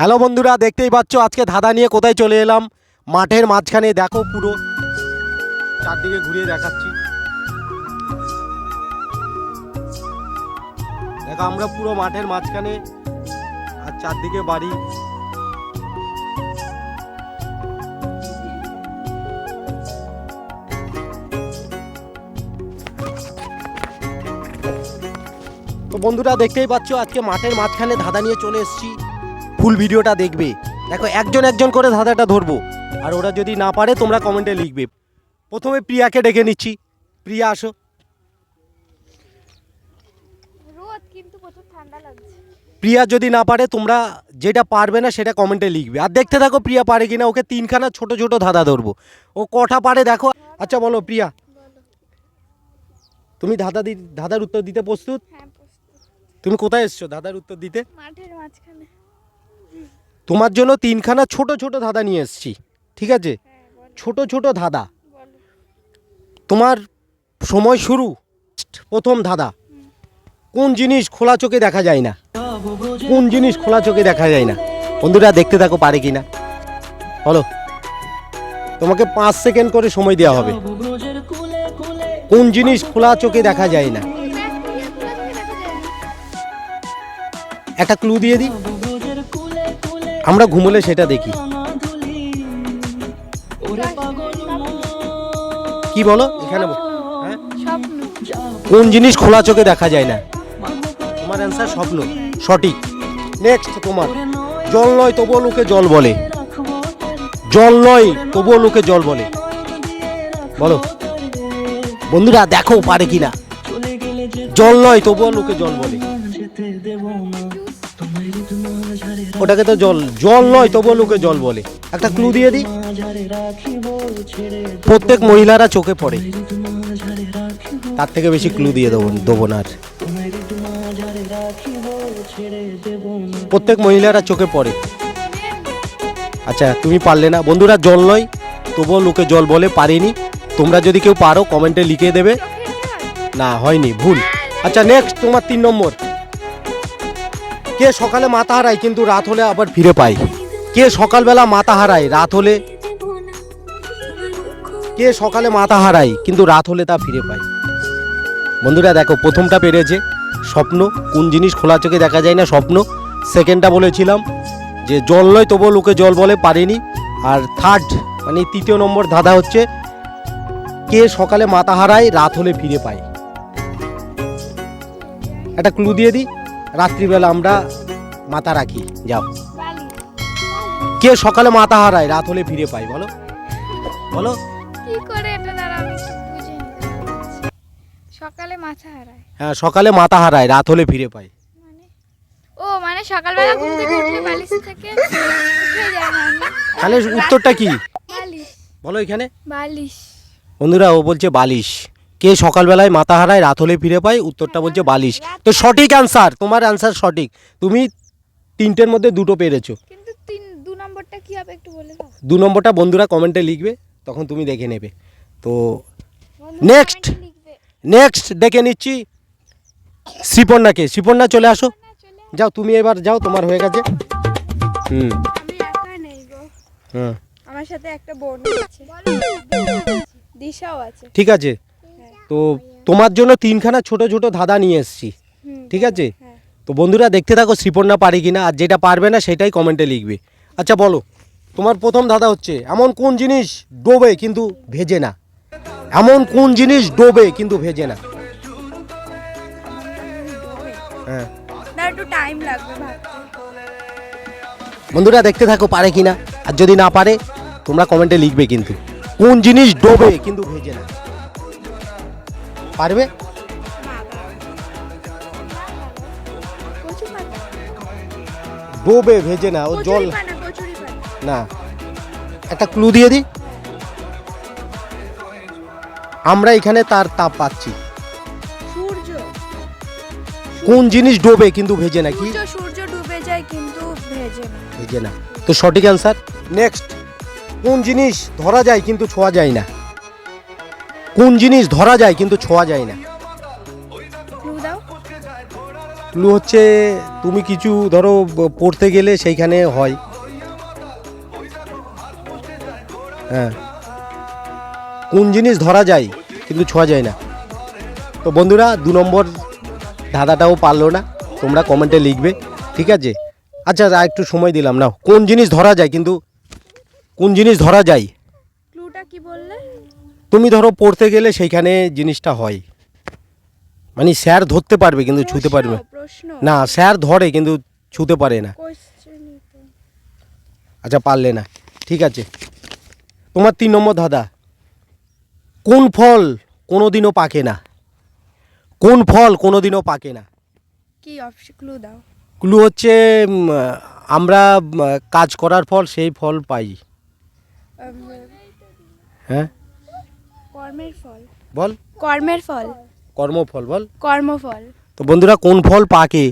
Hello বন্ধুরা, দেখতেই পাচ্ছ আজকে ধাঁধা নিয়ে কোথায় চলে এলাম। মাঠের মাঝখানে দেখো, পুরো চারদিকে ঘুরিয়ে দেখাচ্ছি। দেখো আমরা পুরো মাঠের মাঝখানে, আর চারদিকে বাড়ি। তো বন্ধুরা দেখতেই পাচ্ছ আজকে মাঠের মাঝখানে ধাঁধা নিয়ে চলে এসেছি। ফুল ভিডিওটা দেখবে। দেখো একজন একজন করে ধাঁধাটা ধরবো, আর ওরা যদি না পারে তোমরা কমেন্টে লিখবে। প্রথমে প্রিয়াকে ডেকে নিচ্ছি। প্রিয়া আসো। রোদ কিন্তু প্রচুর ঠান্ডা লাগছে। প্রিয়া যদি না পারে তোমরা যেটা পারবে না সেটা কমেন্টে লিখবে, আর দেখতে থাকো প্রিয়া পারে কিনা। ওকে তিনখানা ছোট ছোট ধাঁধা ধরবো, ও কটা পারে দেখো। আচ্ছা বলো প্রিয়া, তুমি ধাঁধার উত্তর দিতে প্রস্তুত? হ্যাঁ প্রস্তুত। তুমি কোথায় এসছো ধাঁধার উত্তর দিতে? মাঠের মাঝখানে। তোমার জন্য তিনখানা ছোট ছোট ধাঁধা নিয়ে এসেছি, ঠিক আছে? হ্যাঁ বলো। ছোট ছোট ধাঁধা। বলো। তোমার সময় শুরু। প্রথম ধাঁধা, কোন জিনিস খোলা চোখে দেখা যায় না? কোন জিনিস খোলা চোখে দেখা যায় না? বন্ধুরা দেখতে থাকো পারে কিনা। বলো, তোমাকে 5 সেকেন্ড করে সময় দেওয়া হবে। কোন জিনিস খোলা চোখে দেখা যায় না? একটা ক্লু দিয়ে দিই, আমরা ঘুমোলে সেটা দেখি। কি বলো এখানে? হ্যাঁ, স্বপ্ন। কোন জিনিস খোলা চোখে দেখা যায় না? তোমার অ্যান্সার স্বপ্ন, সঠিক। নেক্সট তোমার, জল নয় তবুও লোকে জল বলে। জল নয় তবুও লোকে জল বলে। বলো বন্ধুরা, দেখো পারে কিনা। জল নয় তবুও লোকে জল বলে। ওটাকে তো জল, জল নয় তবুও লোকে জল বলে। একটা ক্লু দিয়ে দিই, প্রত্যেক মহিলারা চোখে পড়ে। তার থেকে বেশি ক্লু দিয়ে দেবো না আর। প্রত্যেক মহিলারা চোখে পড়ে। আচ্ছা তুমি পারলে না বন্ধুরা, জল নয় তবুও লোকে জল বলে পারিনি। তোমরা যদি কেউ পারো কমেন্টে লিখে দেবে। না হয়নি, ভুল। আচ্ছা নেক্সট তোমার 3 নম্বর, কে সকালে মাথা হারায় কিন্তু রাত হলে আবার ফিরে পায়? কে সকালবেলা মাথা হারায় রাত হলে, কে সকালে মাথা হারায় কিন্তু রাত হলে তা ফিরে পায়? বন্ধুরা দেখো, প্রথমটা পেরেছে স্বপ্ন। কোন জিনিস খোলা চোখে দেখা যায় না? স্বপ্ন। সেকেন্ডটা বলেছিলাম যে জল নয় তবুও লোকে জল বলে, পারেনি। আর থার্ড মানে 3য় নম্বর ধাঁধা হচ্ছে, কে সকালে মাথা হারায় রাত হলে ফিরে পায়? একটা ক্লু দিয়ে দিই, রাত্রিবেলা আমরা মাথা রাখি। যাও, বালি। কে সকালে মাথা হারায় রাত হলে ফিরে পায়? বলো বলো। কি করে এটা দ্বারা আমি একটু বুঝে নিতে পারছি। সকালে মাথা হারায় হ্যাঁ, সকালে মাথা হারায় রাত হলে ফিরে পায়। মানে, ও মানে সকালবেলা ঘুম থেকে উঠলে বালিশ থেকে উঠে যায় না আমি। তাহলে উত্তরটা কি বালিশ। বলো এখানে? বালিশ। বন্ধুরা ও বলছে বালিশ। কে সকালবেলায় মাথা হারায় রাত হলে ফিরে পায়, উত্তরটা বলছে বালিশ। তো সঠিক অ্যান্সার, তোমার অ্যান্সার সঠিক। তুমি 3টের মধ্যে 2টো পেরেছো। কিন্তু 2 নম্বরটা কি হবে একটু বলে দাও। 2 নম্বরটা বন্ধুরা কমেন্টে লিখবে, তখন তুমি দেখে নেবে। তো বন্ধুরা নেক্সট comment এ লিখবে। নেক্সট ডেকে নিচ্ছি শ্রীপর্ণাকে। শ্রীপর্ণা চলে আসো। না, চলে যাও তুমি এবার যাও, তোমার হয়ে গেছে। আমি একা নেই গো। হুম, আমার সাথে একটা বোন আছে। দিশাও আছে। ঠিক আছে। হ্যাঁ। তো তোমার জন্য 3খানা ছোট ছোট ধাঁধা নিয়ে এসেছি, হুম, ঠিক আছে? হ্যাঁ। তো বন্ধুরা দেখতে থাকো, শ্রীপর্ণা পারে কিনা, আর যেটা পারবে না সেটাই কমেন্টে লিখবে। আচ্ছা বলো, তোমার প্রথম ধাঁধা হচ্ছে, এমন কোন জিনিস ডোবে কিন্তু ভেজে না? এমন কোন জিনিস ডোবে কিন্তু ভেজে না? হ্যাঁ না, একটু টাইম লাগবে ভাবতে। বন্ধুরা দেখতে থাকো পারে কিনা, আর যদি না পারে তোমরা কমেন্টে লিখবে কিন্তু। কোন জিনিস ডোবে কিন্তু ভেজে না? পারবে? কচু পাতা। ডোবে ভেজে না, ও জল কচুরি পাতা। না। একটা ক্লু দিয়ে দিই, আমরা এখানে তার তাপ পাচ্ছি। সূর্য। কোন জিনিস ডোবে কিন্তু ভেজে না? কি সূর্য ডুবে যায় কিন্তু ভেজে না। ভেজে না? তো সঠিক অ্যান্সার। নেক্সট, কোন জিনিস ধরা যায় কিন্তু ছোঁয়া যায় না? কোন জিনিস ধরা যায় কিন্তু ছোঁয়া যায় না? ক্লু দাও। ক্লু হচ্ছে তুমি কিছু ধরো পড়তে গেলে সেইখানে হয়। হ্যাঁ, কোন জিনিস ধরা যায় কিন্তু ছোঁয়া যায় না। তো বন্ধুরা 2 নম্বর ধাঁধাটাও পারলো না, তোমরা কমেন্টে লিখবে, ঠিক আছে? আচ্ছা আর একটু সময় দিলাম, নাও। কোন জিনিস ধরা যায় কিন্তু কোন জিনিস ধরা যায়? ক্লুটা কি বললে? তুমি ধরো পড়তে গেলে সেইখানে জিনিসটা হয়, মানে স্যার ধরতে পারবে কিন্তু ছুঁতে পারবে প্রশ্ন না। স্যার ধরে কিন্তু ছুঁতে পারে না। আচ্ছা পারলে না, ঠিক আছে। তোমার 3 নম্বর ধাঁধা, কোন ফল কোনোদিনও পাকে না? কোন ফল কোনোদিনও পাকে না? কি অপশন ক্লু দাও? ক্লু হচ্ছে আমরা কাজ করার ফল সেই ফল পাই। হ্যাঁ কর্মের ফল। বল। কর্মের ফল। কর্মফল বল। কর্মফল। তো বন্ধুরা কোন ফল পাকে,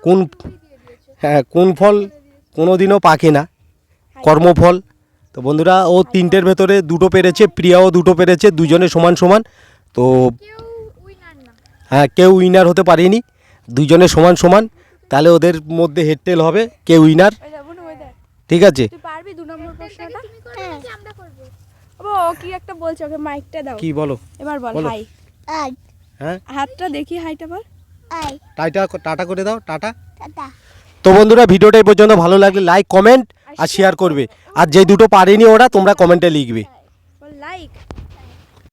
কোন, হ্যাঁ কোন ফল কোনোদিনও পাকে না? কর্মফল। তো বন্ধুরা ও 3টের ভেতরে 2টো পেরেছে, প্রিয়াও 2টো পেরেছে, দুজনে সমান সমান। তো হ্যাঁ কেউ উইনার হতে পারেনি, দুজনে সমান সমান। তাহলে ওদের মধ্যে হেডটেল হবে, কে উইনার, ঠিক আছে? তুই পারবি 2 নম্বর প্রশ্নটা? ও কি একটা বলছো, ওকে মাইকটা দাও। কি বলো? এবার বল বলো। হাই। হ্যাঁ হাতটা দেখি, হাইটা বল। টাটা করে দাও, টাটা। তো বন্ধুরা ভিডিওটা এই পর্যন্ত ভালো লাগলে লাইক কমেন্ট আর শেয়ার করবে। আর যে 2টো পারেনি ওরা তোমরা কমেন্টে লিখবে। বল লাইক।